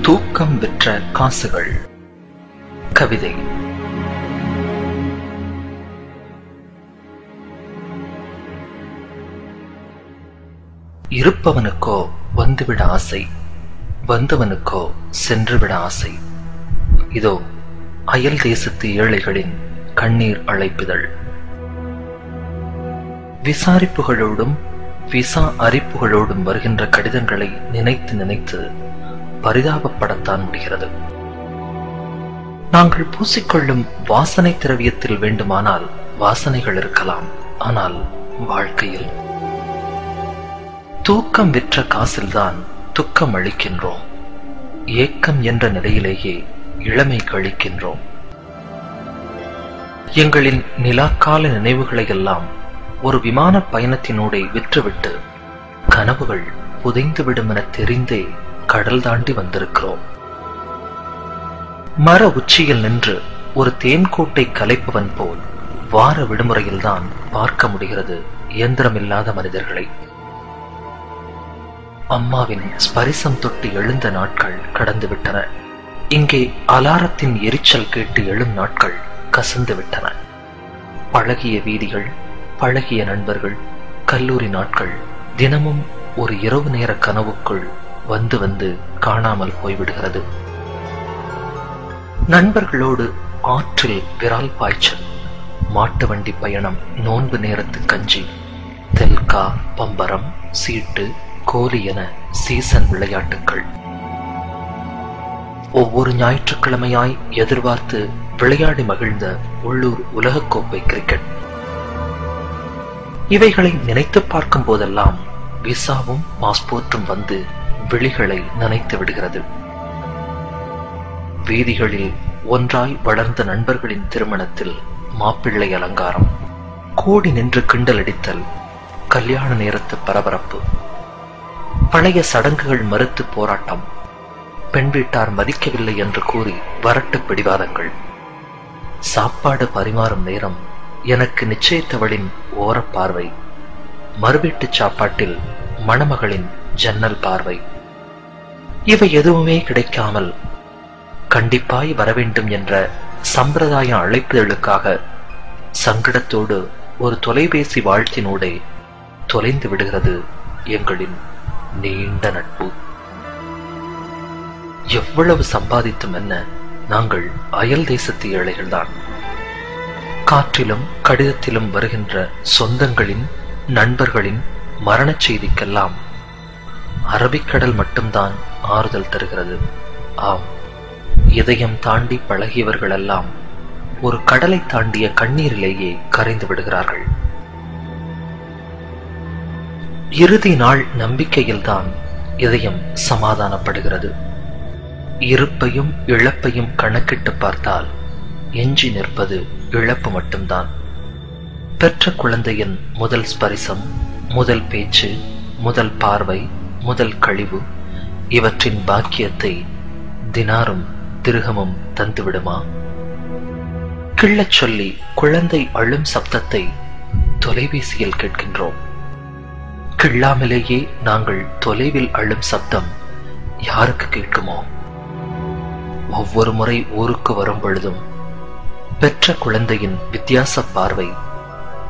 தூக்கம் விற்ற காசுகள். கவிதை. இருப்பவனுக்கோ வந்துவிட ஆசை, வந்தவனுக்கோ சென்றுவிட ஆசை. இதோ அயல் தேசத்து ஏழைகளின் கண்ணீர் அழைப்புதல். விசாரிப்புகளோடும் விசா அரிப்புகளோடும் வருகின்ற கடிதங்களை நினைத்து நினைத்து பரிதாபப்படத்தான் முடிகிறது. நாங்கள் பூசிக்கொள்ளும் வாசனை திரவியத்தில் வேண்டுமானால் வாசனைகள் இருக்கலாம், ஆனால் வாழ்க்கையில் தூக்கம் விற்ற காசில்தான் துக்கம் அளிக்கின்றோம். ஏக்கம் என்ற நிலையிலேயே இளமை கழிக்கின்றோம். எங்களின் நிலாக்கால நினைவுகளை எல்லாம் ஒரு விமான பயணத்தினூடே விற்றுவிட்டு கனவுகள் புதைந்துவிடும் என தெரிந்தே கடல் தாண்டி வந்திருக்கிறோம். மர உச்சியில் நின்று ஒரு தேன்கூட்டை கலைப்பவன் போல் வார விடுமுறையில்தான் பார்க்க முடிகிறது இயந்திரமில்லாத மனிதர்களை. அம்மாவின் ஸ்பரிசம் தொட்டு எழுந்த நாட்கள் கடந்துவிட்டன. இங்கே அலாரத்தின் எரிச்சல் கேட்டு எழும் நாட்கள் கசந்து விட்டன. பழகிய வீதிகள், பழகிய நண்பர்கள், கல்லூரி நாட்கள் தினமும் ஒரு இரவு நேர கனவுக்குள் வந்து வந்து காணாமல் போய்விடுகிறது. நண்பர்களோடு ஆற்றில் விரால் பாய்ச்சல், மாட்டு வண்டி பயணம், நோன்பு நேரத்து கஞ்சி, தெல்கா, பம்பரம், சீட்டு, கோலி என சீசன் விளையாட்டுக்கள். ஒவ்வொரு ஞாயிற்றுக்கிழமையாய் எதிர்பார்த்து விளையாடி மகிழ்ந்த உள்ளூர் உலகக்கோப்பை கிரிக்கெட். இவைகளை நினைத்து பார்க்கும் போதெல்லாம் விசாவும் பாஸ்போர்ட்டும் வந்து விழிகளை நனைத்து விடுகிறது. வீதிகளில் ஒன்றாய் வளர்ந்த நண்பர்களின் திருமணத்தில் மாப்பிள்ளை அலங்காரம், கூடி நின்று கிண்டல் அடித்தல், கல்யாண நேரத்து பரபரப்பு, பழைய சடங்குகள் மறுத்து போராட்டம், பெண் வீட்டார் மதிக்கவில்லை என்று கூறி வரட்டு பிடிவாதங்கள், சாப்பாடு பரிமாறும் நேரம் எனக்கு நிச்சயித்தவளின் ஓரப்பார்வை, மறுவீட்டு சாப்பாட்டில் மணமகளின் ஜன்னல் பார்வை. இவை எதுவுமே கிடைக்காமல் கண்டிப்பாய் வரவேண்டும் என்ற சம்பிரதாய அழைப்புதலுக்காக சங்கடத்தோடு ஒரு தொலைபேசி வாழ்த்தினூடே தொலைந்து விடுகிறது எங்களின் நீண்ட நட்பு. எவ்வளவு சம்பாதித்தும் என்ன, நாங்கள் அயல் தேசத்து ஏழைகள்தான். காற்றிலும் கடிதத்திலும் வருகின்ற சொந்தங்களின், நண்பர்களின் மரணச் செய்திக்கெல்லாம் அரபிக்கடல் மட்டும்தான் ஆறுதல் தருகிறது. ஆம், இதயம் தாண்டி பழகியவர்களெல்லாம் ஒரு கடலை தாண்டிய கண்ணீரிலேயே கரைந்து விடுகிறார்கள். இறுதி நாள் நம்பிக்கையில்தான் இதயம் சமாதானப்படுகிறது. இருப்பையும் இழப்பையும் கணக்கிட்டு பார்த்தால் எஞ்சி நிற்பது இழப்பு மட்டும்தான். பெற்ற குழந்தையின் முதல் ஸ்பரிசம், முதல் பேச்சு, முதல் பார்வை, முதல் கழிவு, இவற்றின் பாக்கியத்தை தினாரும் திருகமும் தந்துவிடுமா? கிள்ளச் சொல்லி குழந்தை அழும் சப்தத்தை தொலைபேசியில் கேட்கின்றோம். கிள்ளாமலேயே நாங்கள் தொலைவில் அழும் சப்தம் யாருக்கு கேட்குமோ? ஒவ்வொரு முறை ஊருக்கு வரும் பொழுதும் பெற்ற குழந்தையின் வித்தியாச பார்வை,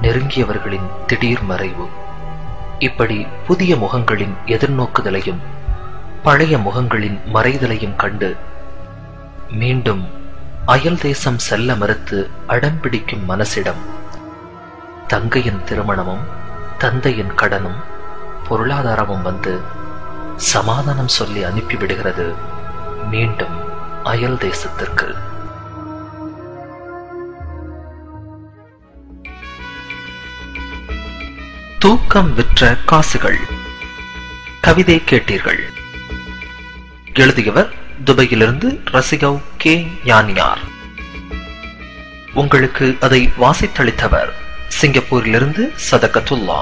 நெருங்கியவர்களின் திடீர் மறைவு, இப்படி புதிய முகங்களின் எதிர்நோக்குதலையும் பழைய முகங்களின் மறைதலையும் கண்டு மீண்டும் அயல் தேசம் செல்ல மறுத்து அடம்பிடிக்கும் மனசிடம் தங்கையின் திருமணமும் தந்தையின் கடனும் பொருளாதாரமும் வந்து சமாதானம் சொல்லி அனுப்பிவிடுகிறது மீண்டும் அயல் தேசத்திற்கு. தூக்கம் விற்ற காசுகள். கவிதை கேட்டீர்கள். எழுதியவர் துபாயிலிருந்து ரசிகவ் கே ஞானியார். உங்களுக்கு அதை வாசித்தளித்தவர் சிங்கப்பூரிலிருந்து சதகத்துல்லா.